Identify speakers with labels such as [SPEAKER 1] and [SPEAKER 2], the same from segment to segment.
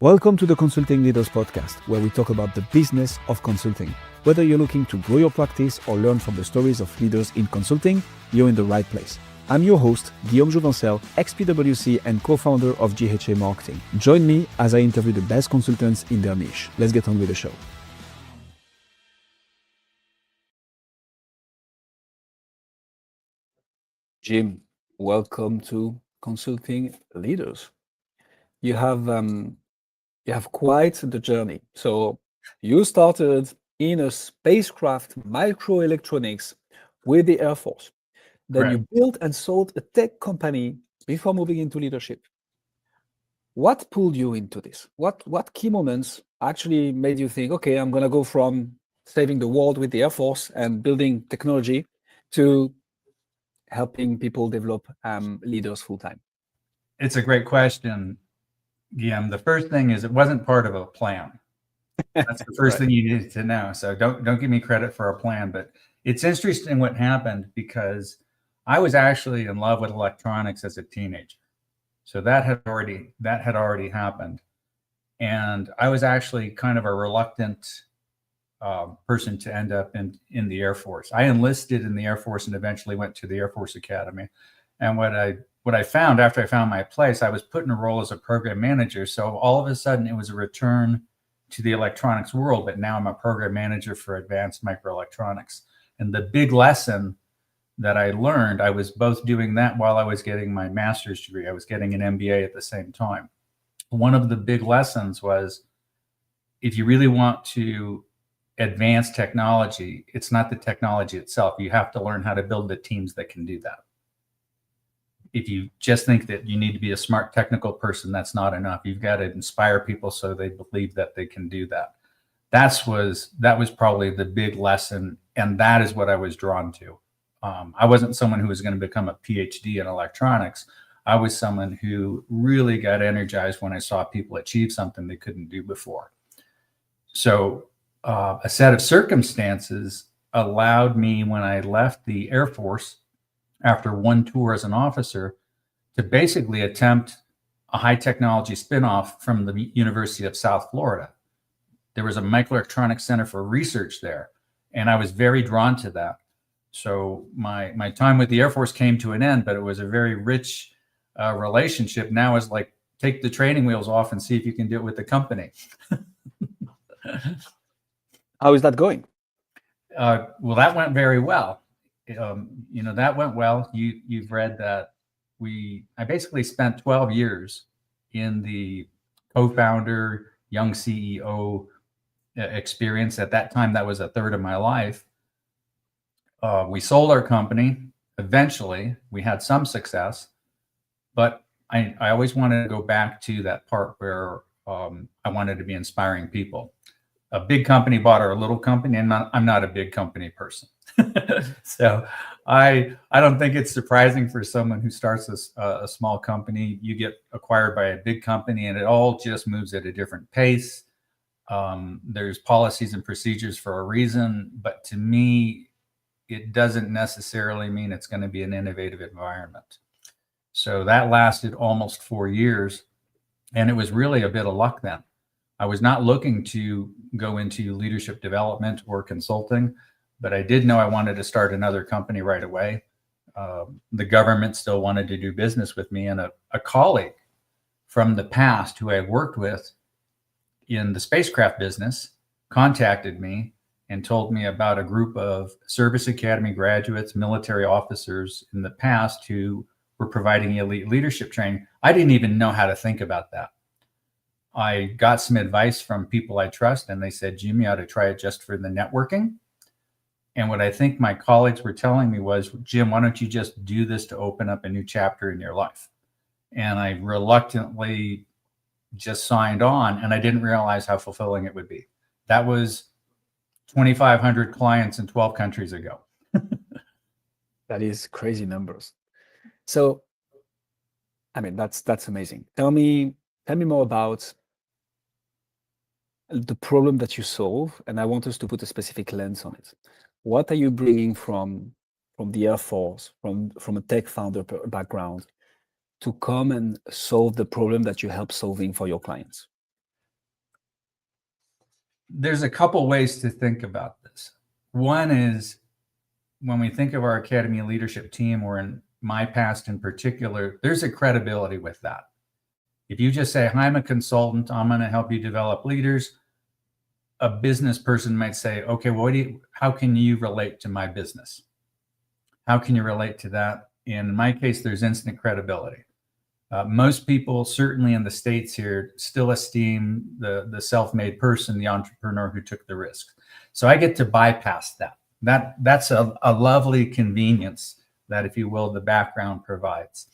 [SPEAKER 1] Welcome to the Consulting Leaders Podcast, where we talk about the business of consulting. Whether you're looking to grow your practice or learn from the stories of leaders in consulting, you're in the right place. I'm your host, Guillaume Jouvencel, ex-PwC and co-founder of GHA Marketing. Join me as I interview the best consultants in their niche. Let's get on with the show. Jim, welcome to Consulting Leaders. You have quite the journey. So you started in a spacecraft microelectronics with the Air Force. Then you built and sold a tech company before moving into leadership. What pulled you into this? What key moments actually made you think, okay, I'm going to go from saving the world with the Air Force and building technology to helping people develop leaders full-time?
[SPEAKER 2] It's a great question, Guillaume. The first thing is it wasn't part of a plan. That's the first thing you need to know. So don't give me credit for a plan, but it's interesting what happened because I was actually in love with electronics as a teenager. So that had already happened. And I was actually kind of a reluctant person to end up in the Air Force. I enlisted in the Air Force and eventually went to the Air Force Academy. And what I found after I found my place, I was put in a role as a program manager. So all of a sudden it was a return to the electronics world, but now I'm a program manager for advanced microelectronics. And the big lesson that I learned, I was both doing that while I was getting my master's degree. I was getting an MBA at the same time. One of the big lessons was, if you really want to advance technology, it's not the technology itself. You have to learn how to build the teams that can do that. If you just think that you need to be a smart technical person, that's not enough. You've got to inspire people so they believe that they can do that. That was probably the big lesson, and that is what I was drawn to. I wasn't someone who was going to become a PhD in electronics. I was someone who really got energized when I saw people achieve something they couldn't do before. So a set of circumstances allowed me, when I left the Air Force after one tour as an officer, to basically attempt a high technology spinoff from the University of South Florida. There was a microelectronics center for research there, and I was very drawn to that. So my time with the Air Force came to an end, but it was a very rich relationship. Now it's like, take the training wheels off and see if you can do it with the company.
[SPEAKER 1] How is that going?
[SPEAKER 2] Well, that went very well. That went well. You've read that I basically spent 12 years in the co-founder, young CEO experience. At that time, that was a third of my life. We sold our company. Eventually, we had some success, but I always wanted to go back to that part where I wanted to be inspiring people. A big company bought our little company, and I'm not a big company person. So I don't think it's surprising for someone who starts a small company. You get acquired by a big company, and it all just moves at a different pace. There's policies and procedures for a reason, but to me, it doesn't necessarily mean it's going to be an innovative environment. So that lasted almost 4 years, and it was really a bit of luck then. I was not looking to go into leadership development or consulting, but I did know I wanted to start another company right away. The government still wanted to do business with me, and a colleague from the past who I worked with in the spacecraft business contacted me and told me about a group of service academy graduates, military officers in the past who were providing elite leadership training. I didn't even know how to think about that. I got some advice from people I trust, and they said, Jim, you ought to try it just for the networking. And what I think my colleagues were telling me was, Jim, why don't you just do this to open up a new chapter in your life? And I reluctantly just signed on, and I didn't realize how fulfilling it would be. That was 2,500 clients in 12 countries ago.
[SPEAKER 1] That is crazy numbers. So, I mean, that's amazing. Tell me more about the problem that you solve, and I want us to put a specific lens on it. What are you bringing from the Air Force, from a tech founder background, to come and solve the problem that you help solving for your clients?
[SPEAKER 2] There's a couple ways to think about this. One is when we think of our Academy leadership team, or in my past in particular, there's a credibility with that. If you just say, I'm a consultant, I'm going to help you develop leaders, a business person might say, okay, well, how can you relate to my business? How can you relate to that? And in my case, there's instant credibility. Most people, certainly in the States here, still esteem the self-made person, the entrepreneur who took the risk. So I get to bypass that. That's a lovely convenience that, if you will, the background provides.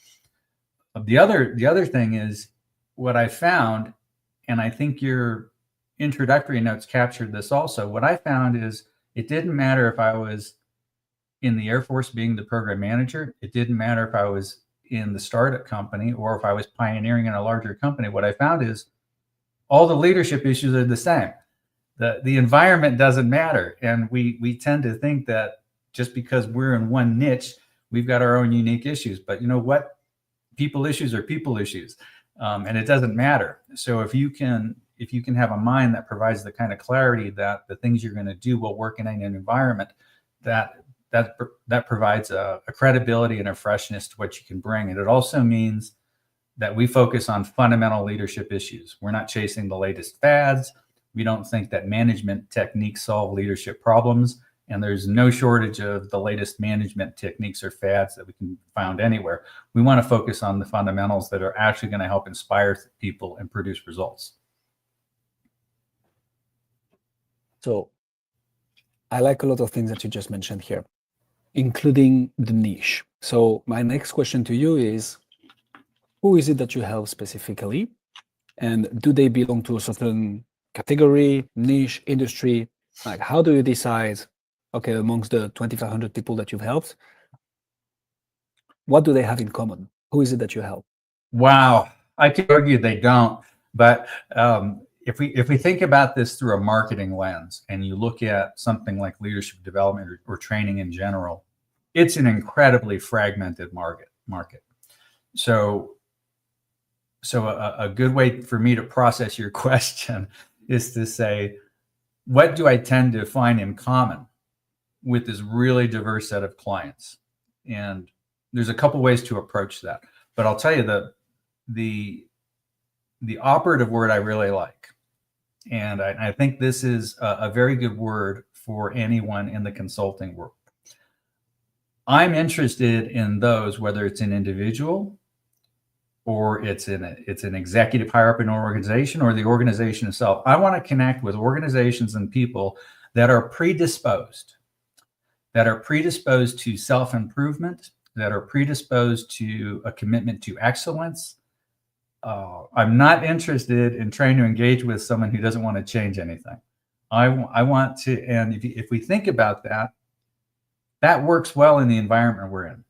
[SPEAKER 2] The other thing is what I found, and I think your introductory notes captured this also. What I found is it didn't matter if I was in the Air Force being the program manager. It didn't matter if I was in the startup company or if I was pioneering in a larger company. What I found is all the leadership issues are the same. The environment doesn't matter. And we tend to think that just because we're in one niche, we've got our own unique issues. But you know what? People issues are people issues. And it doesn't matter. So if you can have a mind that provides the kind of clarity that the things you're going to do will work in an environment, that provides a credibility and a freshness to what you can bring. And it also means that we focus on fundamental leadership issues. We're not chasing the latest fads. We don't think that management techniques solve leadership problems. And there's no shortage of the latest management techniques or fads that we can find anywhere. We want to focus on the fundamentals that are actually going to help inspire people and produce results.
[SPEAKER 1] So I like a lot of things that you just mentioned here, including the niche. So my next question to you is, who is it that you help specifically? And do they belong to a certain category, niche, industry? Like, how do you decide, okay, amongst the 2,500 people that you've helped, what do they have in common? Who is it that you help?
[SPEAKER 2] Wow, I could argue they don't. But if we think about this through a marketing lens, and you look at something like leadership development or training in general, it's an incredibly fragmented market. So a good way for me to process your question is to say, what do I tend to find in common with this really diverse set of clients? And there's a couple ways to approach that. But I'll tell you the operative word I really like, and I think this is a very good word for anyone in the consulting world. I'm interested in those, whether it's an individual or it's an executive higher up in an organization or the organization itself. I want to connect with organizations and people that are predisposed to self-improvement, that are predisposed to a commitment to excellence. I'm not interested in trying to engage with someone who doesn't want to change anything. I want to, and if we think about that, that works well in the environment we're in.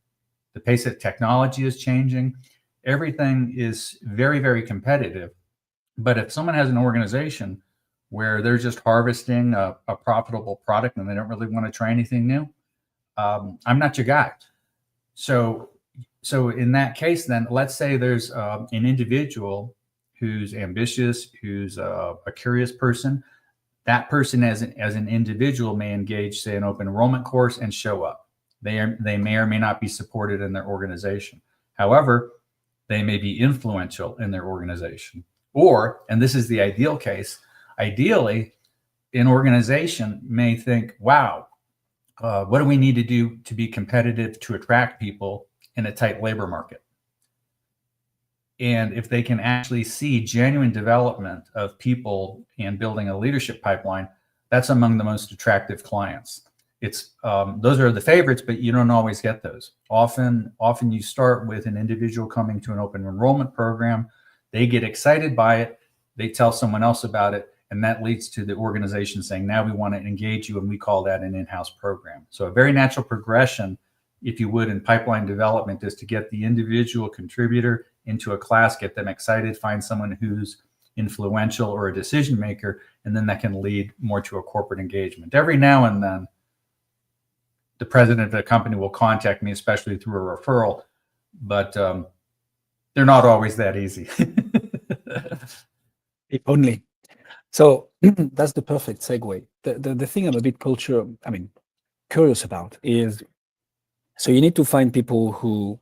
[SPEAKER 2] The pace of technology is changing. Everything is very, very competitive. But if someone has an organization where they're just harvesting a profitable product and they don't really want to try anything new, I'm not your guy. So in that case, then let's say there's an individual who's ambitious, who's a curious person. That person as an individual may engage, say, an open enrollment course and show up. They may or may not be supported in their organization. However, they may be influential in their organization. Or, and this is the ideal case, ideally, an organization may think, wow, what do we need to do to be competitive to attract people in a tight labor market? And if they can actually see genuine development of people and building a leadership pipeline, that's among the most attractive clients. It's those are the favorites, but you don't always get those. Often you start with an individual coming to an open enrollment program. They get excited by it. They tell someone else about it. And that leads to the organization saying, now we want to engage you. And we call that an in-house program. So a very natural progression, if you would, in pipeline development is to get the individual contributor into a class, get them excited, find someone who's influential or a decision maker, and then that can lead more to a corporate engagement. Every now and then, the president of the company will contact me, especially through a referral, but they're not always that easy.
[SPEAKER 1] If only. So that's the perfect segue. The thing I'm a bit curious about is, so you need to find people who,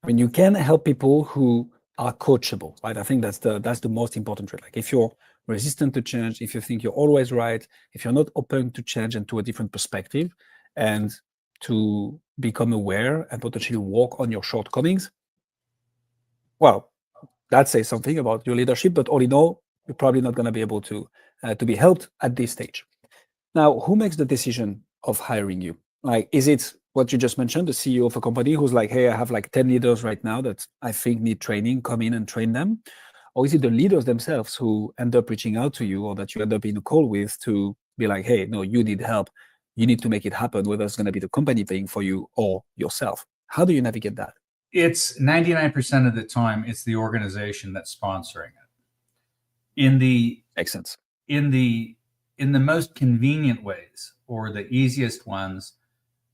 [SPEAKER 1] you can help people who are coachable, right? I think that's the most important trait. Like if you're resistant to change, if you think you're always right, if you're not open to change and to a different perspective, and to become aware and potentially work on your shortcomings, well, that says something about your leadership. But all in all, you're probably not going to be able to be helped at this stage. Now, who makes the decision of hiring you? Like, is it what you just mentioned, the CEO of a company who's like, hey, I have like 10 leaders right now that I think need training, come in and train them? Or is it the leaders themselves who end up reaching out to you, or that you end up in a call with, to be like, hey, no, you need help. You need to make it happen, whether it's going to be the company paying for you or yourself. How do you navigate that?
[SPEAKER 2] It's 99% of the time, it's the organization that's sponsoring it. In the
[SPEAKER 1] Makes sense.
[SPEAKER 2] In the most convenient ways, or the easiest ones,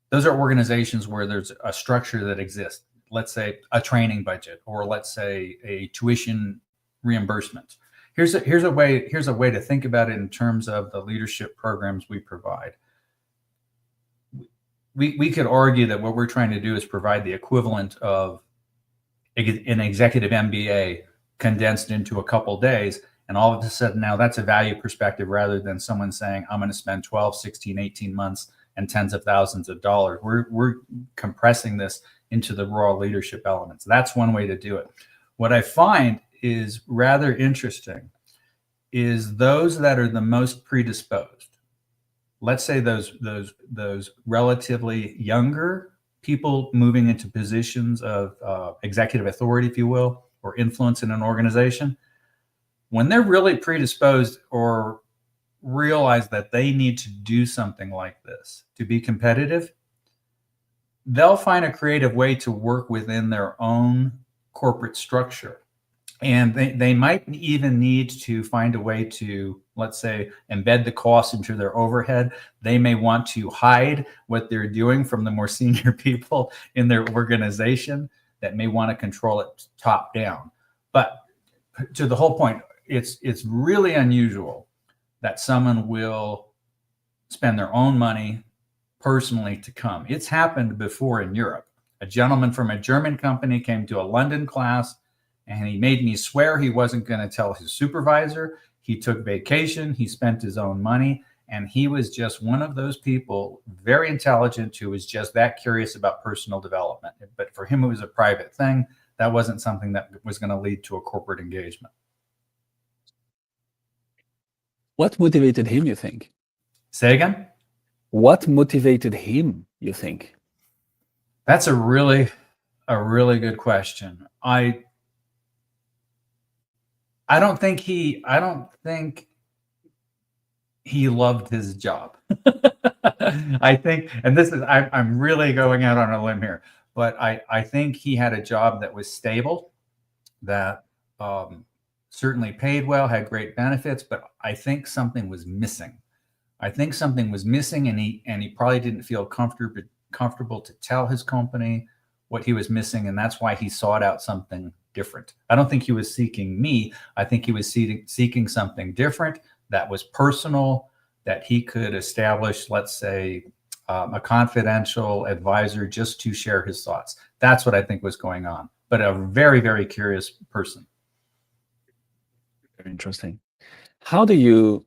[SPEAKER 2] those are organizations where there's a structure that exists. Let's say a training budget, or let's say a tuition reimbursement. Here's a way to think about it in terms of the leadership programs we provide. We could argue that what we're trying to do is provide the equivalent of an executive MBA condensed into a couple days. And all of a sudden now that's a value perspective, rather than someone saying, I'm going to spend 12, 16, 18 months and tens of thousands of dollars. We're compressing this into the raw leadership elements. That's one way to do it. What I find is rather interesting is those that are the most predisposed. Let's say those relatively younger people moving into positions of executive authority, if you will, or influence in an organization. When they're really predisposed or realize that they need to do something like this to be competitive, they'll find a creative way to work within their own corporate structure. And they might even need to find a way to, let's say, embed the cost into their overhead. They may want to hide what they're doing from the more senior people in their organization that may want to control it top down. But to the whole point, it's really unusual that someone will spend their own money personally to come. It's happened before in Europe. A gentleman from a German company came to a London class, and he made me swear he wasn't going to tell his supervisor. He took vacation. He spent his own money. And he was just one of those people, very intelligent, who was just that curious about personal development. But for him, it was a private thing. That wasn't something that was going to lead to a corporate engagement.
[SPEAKER 1] What motivated him, you think?
[SPEAKER 2] Say again?
[SPEAKER 1] What motivated him, you think?
[SPEAKER 2] That's a really good question. I don't think he loved his job. I think, and this is, I'm really going out on a limb here, but I think he had a job that was stable, that certainly paid well, had great benefits, but I think something was missing. And he probably didn't feel comfortable to tell his company what he was missing, and that's why he sought out something different. I don't think he was seeking me. I think he was seeking something different that was personal, that he could establish, let's say, a confidential advisor just to share his thoughts. That's what I think was going on. But a very, very curious person.
[SPEAKER 1] Very interesting. How do you,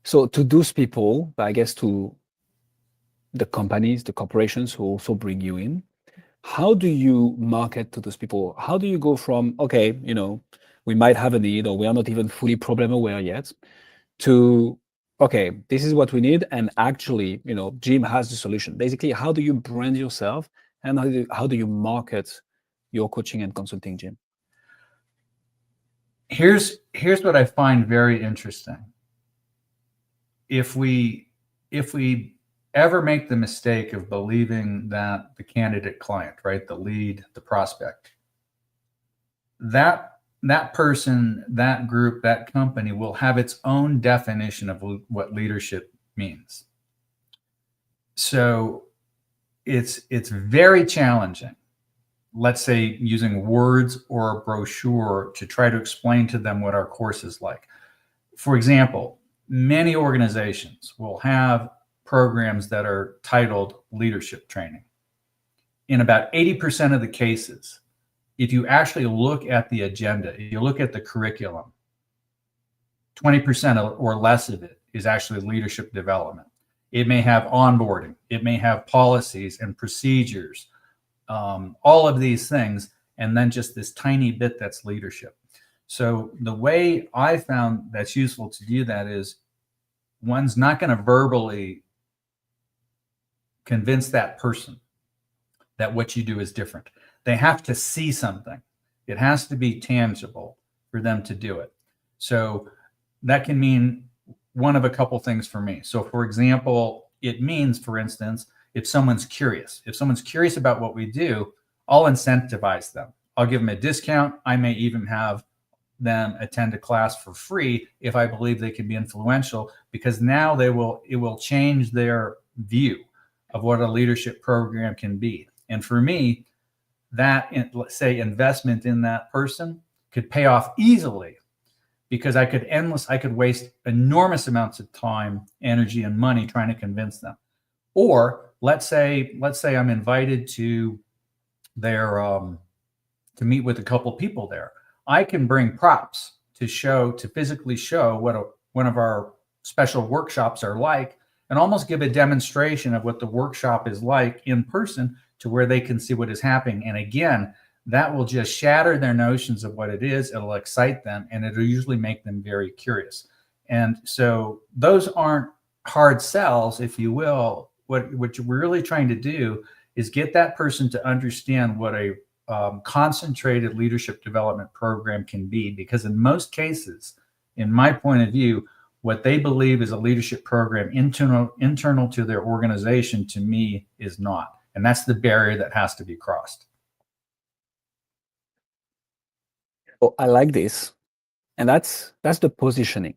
[SPEAKER 1] so to those people, I guess to the companies, the corporations who also bring you in, how do you market to those people? How do you go from, okay, we might have a need, or we are not even fully problem aware yet, to, okay, this is what we need, and actually, Jim has the solution. Basically, how do you brand yourself, and how do you market your coaching and consulting, Jim?
[SPEAKER 2] Here's what I find very interesting. If we ever make the mistake of believing that the candidate client, right, the lead, the prospect, that person, that group, that company will have its own definition of what leadership means. So it's very challenging, let's say, using words or a brochure to try to explain to them what our course is like. for example, many organizations will have programs that are titled leadership training. In about 80% of the cases, if you actually look at the agenda, if you look at the curriculum, 20% or less of it is actually leadership development. It may have onboarding, it may have policies and procedures, all of these things, and then just this tiny bit that's leadership. So the way I found that's useful to do that is one's not going to verbally convince that person that what you do is different. They have to see something. It has to be tangible for them to do it. So that can mean one of a couple things for me. So for example, it means, for instance, if someone's curious about what we do, I'll incentivize them. I'll give them a discount. I may even have them attend a class for free if I believe they can be influential, because now it will change their view of what a leadership program can be. And for me, that, let's say, investment in that person could pay off easily, because I could waste enormous amounts of time, energy, and money trying to convince them. Or let's say I'm invited to their to meet with a couple people there. I can bring props to physically show what one of our special workshops are like, and almost give a demonstration of what the workshop is like in person, to where they can see what is happening. And again, that will just shatter their notions of what it is. It'll excite them, and it'll usually make them very curious. And so those aren't hard sells, if you will. What we're really trying to do is get that person to understand what a concentrated leadership development program can be, because in most cases, in my point of view, what they believe is a leadership program internal to their organization, to me, is not. And that's the barrier that has to be crossed.
[SPEAKER 1] Oh, I like this. And that's the positioning.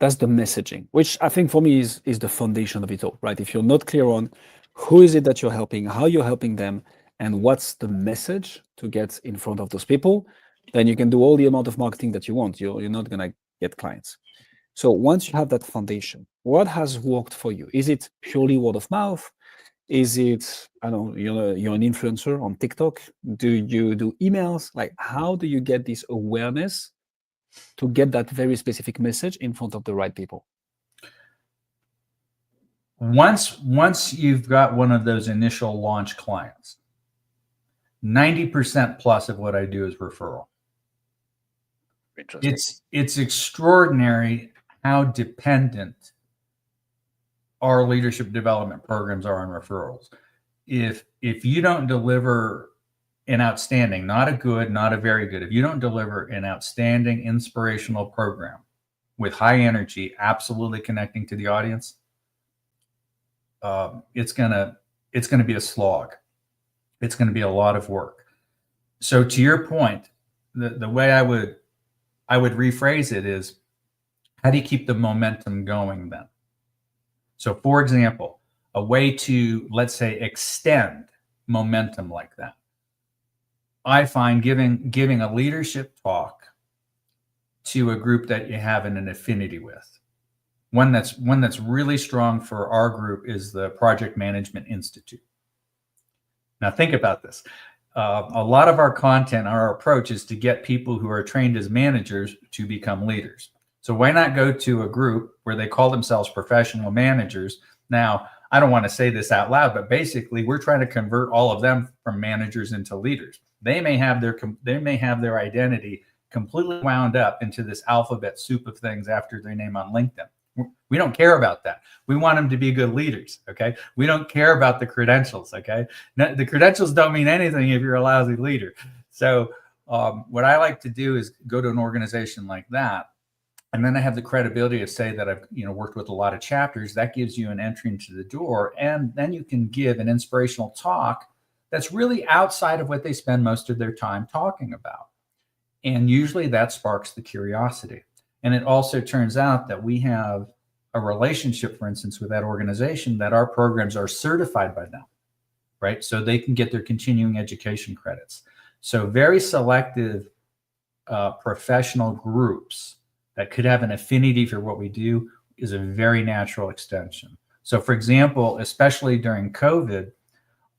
[SPEAKER 1] That's the messaging, which I think for me is the foundation of it all, right? If you're not clear on who is it that you're helping, how you're helping them, and what's the message to get in front of those people, then you can do all the amount of marketing that you want. You're not going to get clients. So once you have that foundation, what has worked for you? Is it purely word of mouth? Is it, I don't know, you're an influencer on TikTok? Do you do emails? Like, how do you get this awareness to get that very specific message in front of the right people?
[SPEAKER 2] Once you've got one of those initial launch clients, 90% plus of what I do is referral. It's extraordinary how dependent our leadership development programs are on referrals. If you don't deliver an outstanding, not a good, not a very good, if you don't deliver an outstanding inspirational program with high energy, absolutely connecting to the audience, it's gonna be a slog. It's going to be a lot of work. So to your point, the way I would rephrase it is, how do you keep the momentum going then? So for example, a way to, let's say, extend momentum like that, I find giving a leadership talk to a group that you have an affinity with. One that's really strong for our group is the Project Management Institute. Now think about this. A lot of our content, our approach, is to get people who are trained as managers to become leaders. So why not go to a group where they call themselves professional managers? Now, I don't want to say this out loud, but basically we're trying to convert all of them from managers into leaders. They may have their identity completely wound up into this alphabet soup of things after their name on LinkedIn. We don't care about that. We want them to be good leaders, okay? We don't care about the credentials, okay? No, the credentials don't mean anything if you're a lousy leader. So what I like to do is go to an organization like that, and then I have the credibility to say that I've worked with a lot of chapters. That gives you an entry into the door, and then you can give an inspirational talk that's really outside of what they spend most of their time talking about. And usually that sparks the curiosity. And it also turns out that we have a relationship, for instance, with that organization, that our programs are certified by them, right? So they can get their continuing education credits. So very selective professional groups that could have an affinity for what we do is a very natural extension. So for example, especially during COVID,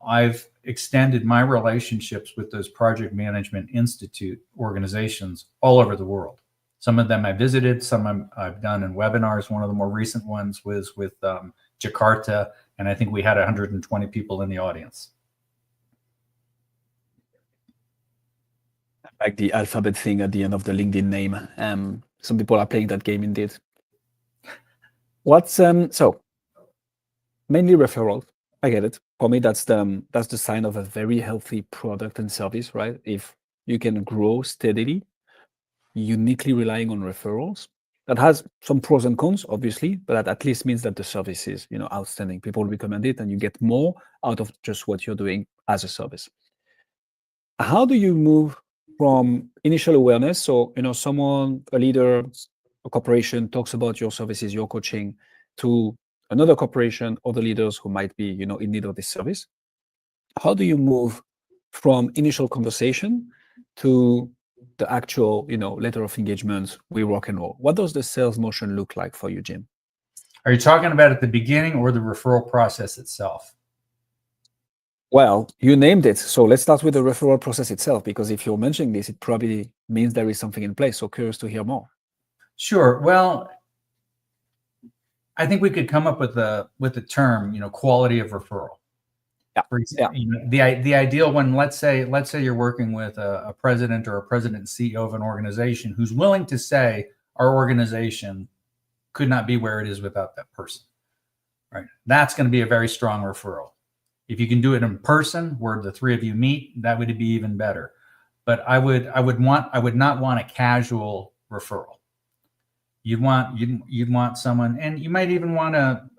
[SPEAKER 2] I've extended my relationships with those project management institute organizations all over the world. Some of them I visited, some I've done in webinars. One of the more recent ones was with Jakarta, and I think we had 120 people in the audience.
[SPEAKER 1] Like the alphabet thing at the end of the LinkedIn name. Some people are playing that game indeed. What's so mainly referrals. I get it. For me, that's the sign of a very healthy product and service, right? If you can grow steadily, uniquely relying on referrals, that has some pros and cons, obviously, but that at least means that the service is, outstanding. People recommend it, and you get more out of just what you're doing as a service. How do you move from initial awareness? So, someone, a leader, a corporation talks about your services, your coaching, to another corporation, other leaders who might be, in need of this service. How do you move from initial conversation to the actual, letter of engagement, we rock and roll? What does the sales motion look like for you, Jim?
[SPEAKER 2] Are you talking about at the beginning or the referral process itself?
[SPEAKER 1] Well, you named it. So let's start with the referral process itself, because if you're mentioning this, it probably means there is something in place. So curious to hear more.
[SPEAKER 2] Sure. Well, I think we could come up with a term, quality of referral.
[SPEAKER 1] Yeah.
[SPEAKER 2] For example, the ideal one, let's say you're working with a president or a president and CEO of an organization who's willing to say our organization could not be where it is without that person, right? That's going to be a very strong referral. If you can do it in person where the three of you meet, that would be even better. But I would not want a casual referral. You'd want someone, and you might even want to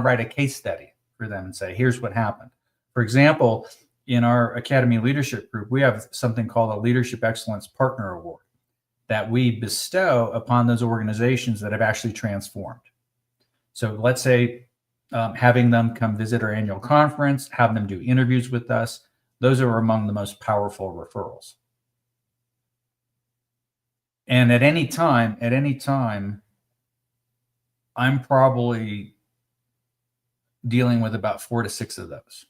[SPEAKER 2] write a case study for them and say, here's what happened. For example, in our Academy Leadership Group, we have something called a Leadership Excellence Partner Award that we bestow upon those organizations that have actually transformed. So let's say having them come visit our annual conference, have them do interviews with us, those are among the most powerful referrals. And at any time, I'm probably dealing with about 4 to 6 of those.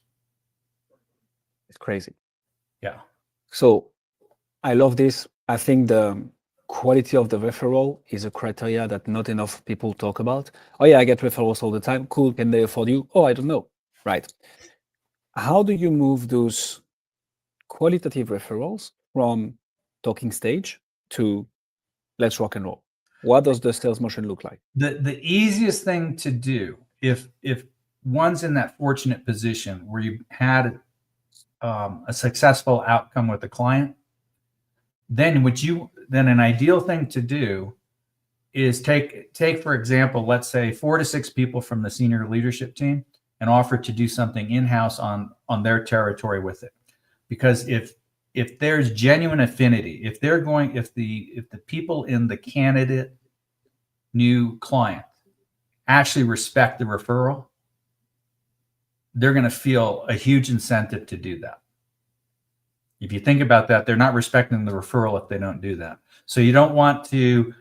[SPEAKER 1] It's crazy.
[SPEAKER 2] Yeah.
[SPEAKER 1] So I love this. I think the quality of the referral is a criteria that not enough people talk about. Oh yeah, I get referrals all the time. Cool. Can they afford you? Oh, I don't know. Right. How do you move those qualitative referrals from talking stage to let's rock and roll? What does the sales motion look like?
[SPEAKER 2] The easiest thing to do, if one's in that fortunate position where you had a successful outcome with the client, then an ideal thing to do is take for example, let's say 4 to 6 people from the senior leadership team and offer to do something in-house on their territory with it. Because if there's genuine affinity, if the people in the candidate new client actually respect the referral, they're going to feel a huge incentive to do that. If you think about that, they're not respecting the referral if they don't do that. So you don't want to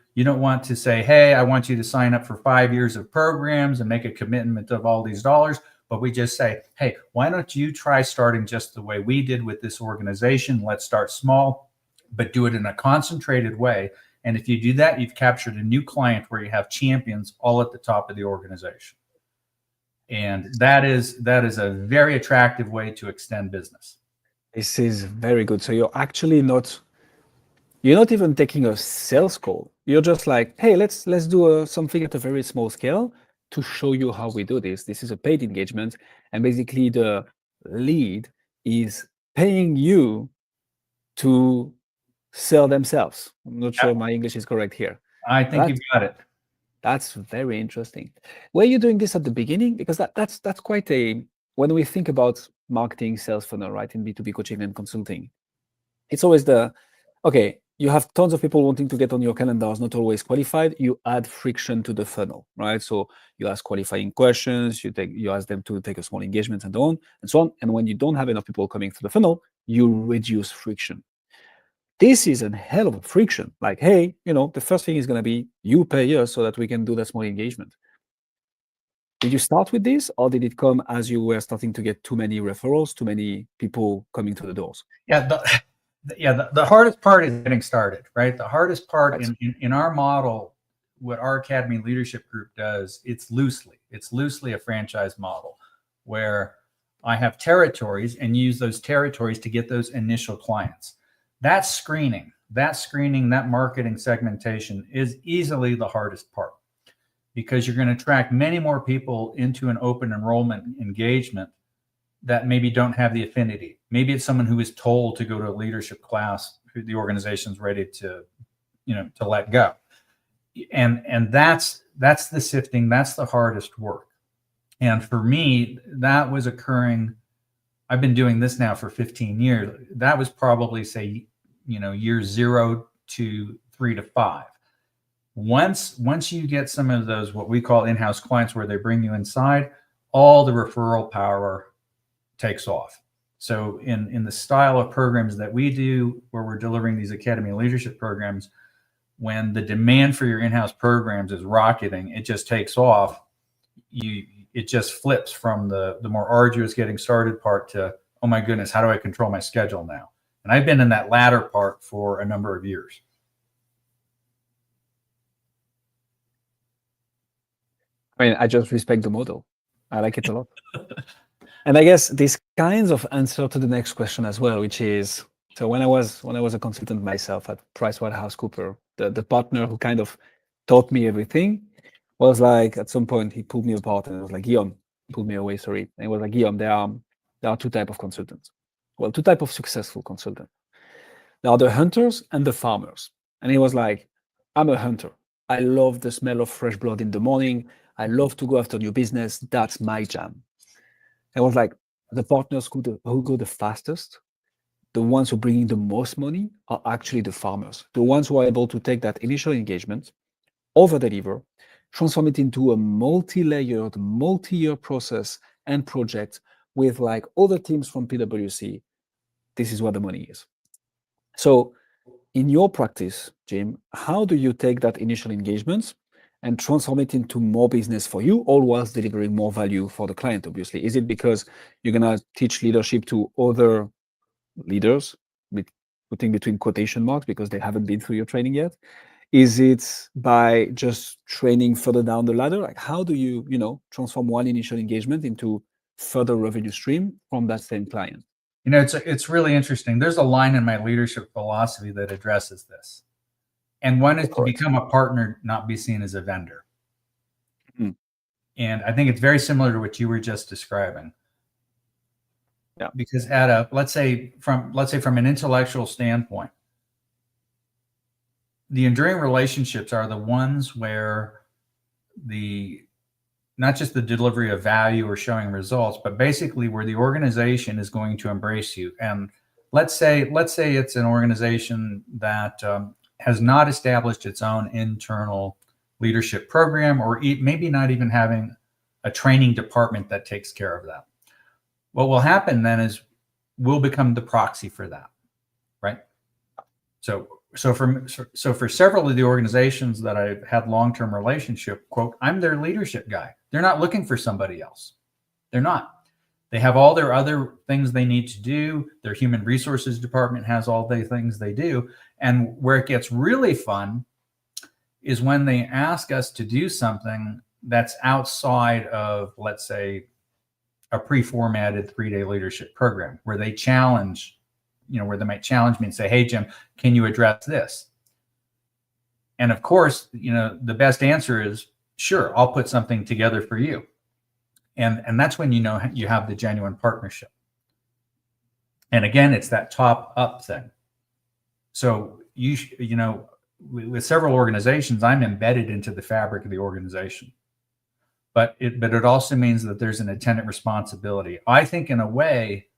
[SPEAKER 2] say, hey, I want you to sign up for 5 years of programs and make a commitment of all these dollars. But we just say, hey, why don't you try starting just the way we did with this organization? Let's start small, but do it in a concentrated way. And if you do that, you've captured a new client where you have champions all at the top of the organization. And that is a very attractive way to extend business.
[SPEAKER 1] This is very good. So you're not even taking a sales call. You're just like, hey, let's do something at a very small scale to show you how we do this. This is a paid engagement. And basically the lead is paying you to sell themselves. I'm not sure my English is correct here.
[SPEAKER 2] I think you've got it.
[SPEAKER 1] That's very interesting. Were you doing this at the beginning? Because that's quite when we think about marketing, sales funnel, right, in B2B coaching and consulting, it's always okay, you have tons of people wanting to get on your calendars, not always qualified. You add friction to the funnel, right? So you ask qualifying questions, you ask them to take a small engagement and so on. And when you don't have enough people coming through the funnel, you reduce friction. this is a hell of a friction. Like, hey, the first thing is going to be you pay us so that we can do that small engagement. Did you start with this, or did it come as you were starting to get too many referrals, too many people coming to the doors?
[SPEAKER 2] Yeah, the hardest part is getting started, right? The hardest part
[SPEAKER 1] Right.
[SPEAKER 2] in our model, what our Academy Leadership Group does, it's loosely a franchise model where I have territories and use those territories to get those initial clients. That screening, that marketing segmentation is easily the hardest part, because you're going to attract many more people into an open enrollment engagement that maybe don't have the affinity. Maybe it's someone who is told to go to a leadership class who the organization's ready to, to let go. And that's the sifting, that's the hardest work. And for me, that was occurring. I've been doing this now for 15 years. That was probably, say, year 0 to 3 to 5. Once you get some of those, what we call in-house clients, where they bring you inside, all the referral power takes off. So in the style of programs that we do, where we're delivering these Academy leadership programs, when the demand for your in-house programs is rocketing, it just takes off. It just flips from the more arduous getting started part to, oh my goodness, how do I control my schedule now? And I've been in that latter part for a number of years.
[SPEAKER 1] I mean, I just respect the model. I like it a lot. And I guess this kinds of answer to the next question as well, which is, so when I was a consultant myself at PricewaterhouseCoopers, the partner who kind of taught me everything was like, at some point he pulled me apart and was like, Guillaume, pulled me away, sorry. And he was like, Guillaume, there are two types of consultants. Well, two types of successful consultants. There are the hunters and the farmers. And he was like, I'm a hunter. I love the smell of fresh blood in the morning. I love to go after new business. That's my jam. I was like, the partners who go the fastest, the ones who bring in the most money, are actually the farmers, the ones who are able to take that initial engagement, over-deliver, transform it into a multi-layered, multi-year process and project with like other teams from PwC. This is where the money is. So in your practice, Jim, how do you take that initial engagement and transform it into more business for you, all whilst delivering more value for the client, obviously? Is it because you're going to teach leadership to other leaders, putting between quotation marks because they haven't been through your training yet? Is it by just training further down the ladder? Like, how do you, transform one initial engagement into further revenue stream from that same client?
[SPEAKER 2] It's really interesting. There's a line in my leadership philosophy that addresses this. And one is to become a partner, not be seen as a vendor.
[SPEAKER 1] Mm.
[SPEAKER 2] And I think it's very similar to what you were just describing.
[SPEAKER 1] Yeah.
[SPEAKER 2] Because let's say from an intellectual standpoint, the enduring relationships are the ones where not just the delivery of value or showing results, but basically where the organization is going to embrace you. And let's say it's an organization that has not established its own internal leadership program, or maybe not even having a training department that takes care of that. What will happen then is we'll become the proxy for that, right? So for several of the organizations that I've had long-term relationship, quote, I'm their leadership guy. They're not looking for somebody else. They're not. They have all their other things they need to do. Their human resources department has all the things they do. And where it gets really fun is when they ask us to do something that's outside of, let's say, a pre-formatted 3-day leadership program, where they challenge, where they might challenge me and say, hey, Jim, can you address this? And of course, the best answer is, sure, I'll put something together for you. And that's when you have the genuine partnership. And again, it's that top up thing. So with several organizations, I'm embedded into the fabric of the organization. But it also means that there's an attendant responsibility. I think in a way,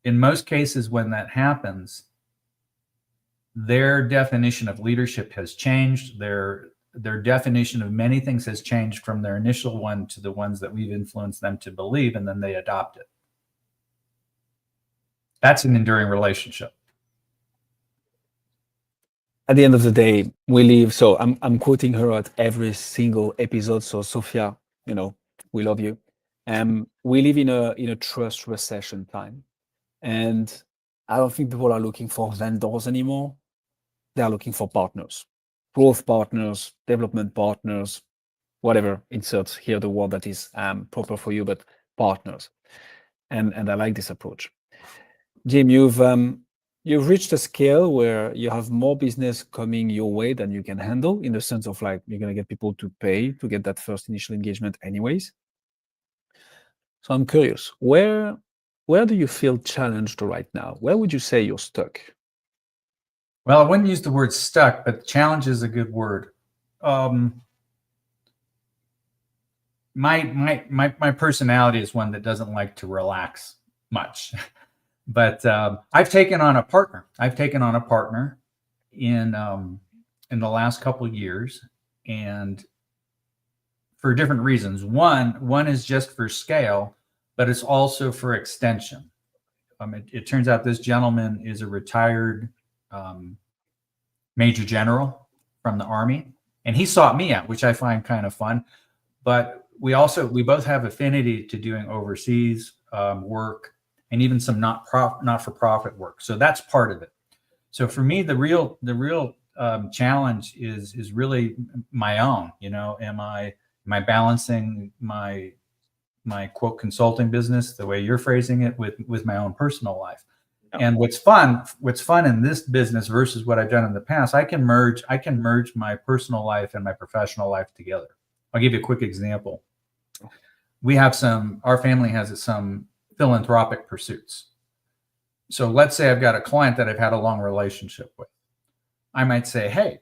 [SPEAKER 2] in most cases when that happens, their definition of leadership has changed. Their definition of many things has changed from their initial one to the ones that we've influenced them to believe, and then they adopt it. That's an enduring relationship.
[SPEAKER 1] at the end of the day, we live. So I'm quoting her at every single episode. So Sophia, we love you. We live in a trust recession time, and I don't think people are looking for vendors anymore. They are looking for partners, growth partners, development partners, whatever. Insert here the word that is proper for you, but partners. And I like this approach. Jim, you've reached a scale where you have more business coming your way than you can handle, in the sense of like you're gonna get people to pay to get that first initial engagement anyways. So I'm curious, where do you feel challenged right now? Where would you say you're stuck?
[SPEAKER 2] Well, I wouldn't use the word stuck, but challenge is a good word. My personality is one that doesn't like to relax much, but I've taken on a partner. I've taken on a partner in the last couple of years, and for different reasons. One is just for scale, but it's also for extension. It turns out this gentleman is a retired Major General from the Army, and he sought me out, which I find kind of fun. But we both have affinity to doing overseas work and even some not for profit work. So that's part of it. So for me, the real challenge is really my own. Am I balancing my quote consulting business, the way you're phrasing it, with my own personal life? And what's fun in this business versus what I've done in the past, I can merge my personal life and my professional life together. I'll give you a quick example. Our family has some philanthropic pursuits. So let's say I've got a client that I've had a long relationship with. I might say, hey,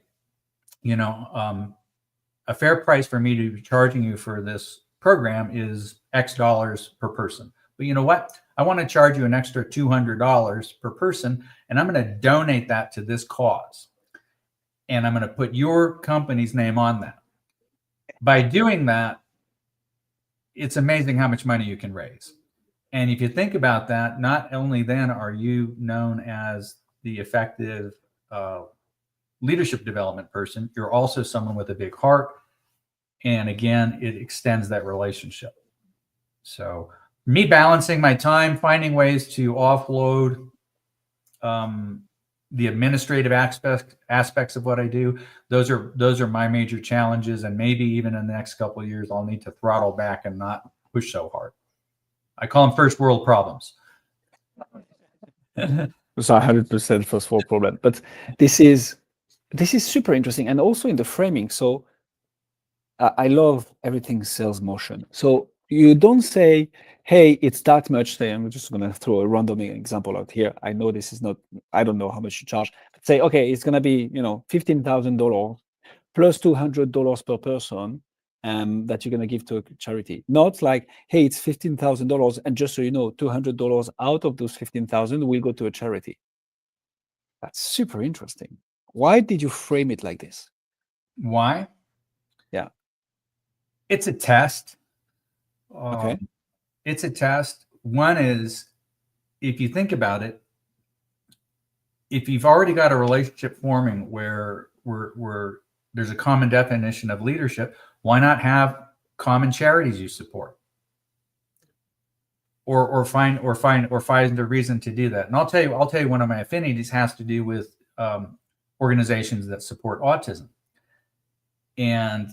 [SPEAKER 2] a fair price for me to be charging you for this program is X dollars per person. But you know what? I want to charge you an extra $200 per person, and I'm going to donate that to this cause. And I'm going to put your company's name on that. By doing that, it's amazing how much money you can raise. And if you think about that, not only then are you known as the effective leadership development person, you're also someone with a big heart. And again, it extends that relationship. So me balancing my time, finding ways to offload the administrative aspects of what I do, those are my major challenges. And maybe even in the next couple of years, I'll need to throttle back and not push so hard. I call them first world problems.
[SPEAKER 1] So 100% first world problem. But this is super interesting, and also in the framing. So I love everything sales motion. So you don't say, hey, it's that much. Say, I'm just going to throw a random example out here. I know this is not, I don't know how much you charge. But say, okay, it's going to be, $15,000 plus $200 per person that you're going to give to a charity. Not like, hey, it's $15,000. And just so you know, $200 out of those 15,000 will go to a charity. That's super interesting. Why did you frame it like this?
[SPEAKER 2] Why?
[SPEAKER 1] Yeah.
[SPEAKER 2] It's a test.
[SPEAKER 1] Okay.
[SPEAKER 2] It's a test. One is, if you think about it, if you've already got a relationship forming where there's a common definition of leadership, why not have common charities you support? Or find a reason to do that. And I'll tell you one of my affinities has to do with organizations that support autism. And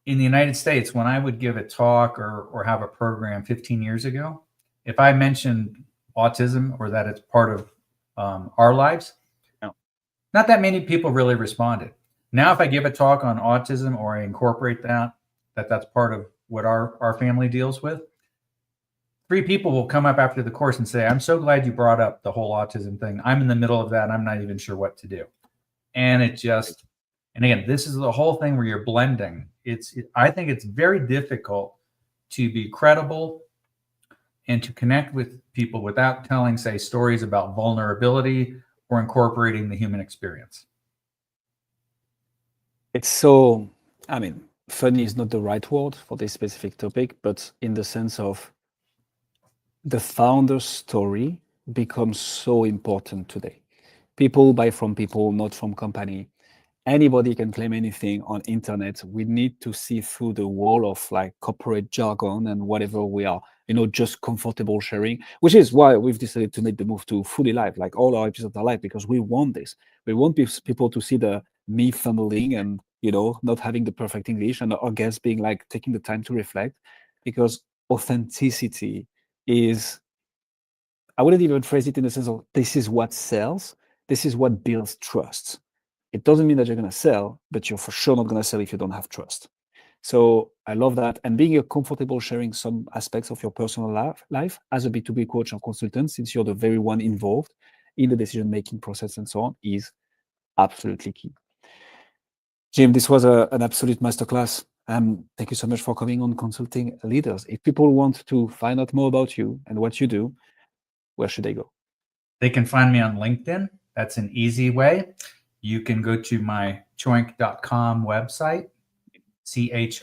[SPEAKER 2] in the United States, when I would give a talk or have a program 15 years ago, if I mentioned autism or that it's part of our lives, not that many people really responded. Now, if I give a talk on autism or I incorporate that's part of what our family deals with, 3 people will come up after the course and say, I'm so glad you brought up the whole autism thing. I'm in the middle of that. I'm not even sure what to do. And and again, this is the whole thing where you're blending. I think it's very difficult to be credible and to connect with people without telling, say, stories about vulnerability or incorporating the human experience.
[SPEAKER 1] It's so, funny is not the right word for this specific topic, but in the sense of the founder's story becomes so important today. People buy from people, not from company. Anybody can claim anything on internet. We need to see through the wall of like corporate jargon and whatever we are, just comfortable sharing, which is why we've decided to make the move to fully live. Like all our episodes are live because we want this. We want people to see the me fumbling and, not having the perfect English, and our guests being like taking the time to reflect, because authenticity is, I wouldn't even phrase it in the sense of this is what sells. This is what builds trust. It doesn't mean that you're going to sell, but you're for sure not going to sell if you don't have trust. So I love that. And being comfortable sharing some aspects of your personal life as a B2B coach or consultant, since you're the very one involved in the decision-making process and so on, is absolutely key. Jim, this was an absolute masterclass. Thank you so much for coming on Consulting Leaders. If people want to find out more about you and what you do, where should they go?
[SPEAKER 2] They can find me on LinkedIn. That's an easy way. You can go to my choinque.com website, CHOINQUE.com,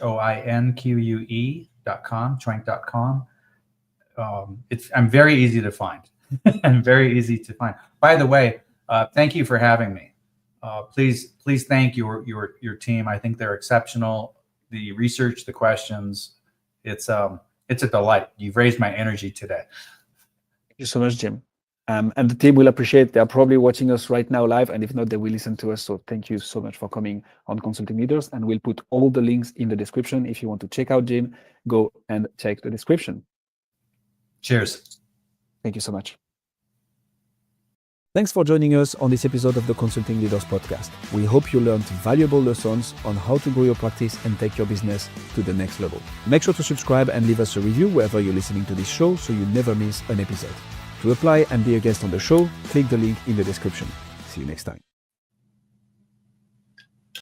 [SPEAKER 2] choinque.com. I'm very easy to find. I'm very easy to find. By the way, thank you for having me. Please thank your team. I think they're exceptional. The research, the questions, it's a delight. You've raised my energy today.
[SPEAKER 1] Thank you so much, Jim. And the team will appreciate. They're probably watching us right now live, and if not, they will listen to us. So thank you so much for coming on Consulting Leaders, and we'll put all the links in the description. If you want to check out Jim, go and check the description.
[SPEAKER 2] Cheers.
[SPEAKER 1] Thank you so much. Thanks for joining us on this episode of the Consulting Leaders Podcast. We hope you learned valuable lessons on how to grow your practice and take your business to the next level. Make sure to subscribe and leave us a review wherever you're listening to this show so you never miss an episode. To apply and be a guest on the show, click the link in the description. See you next time.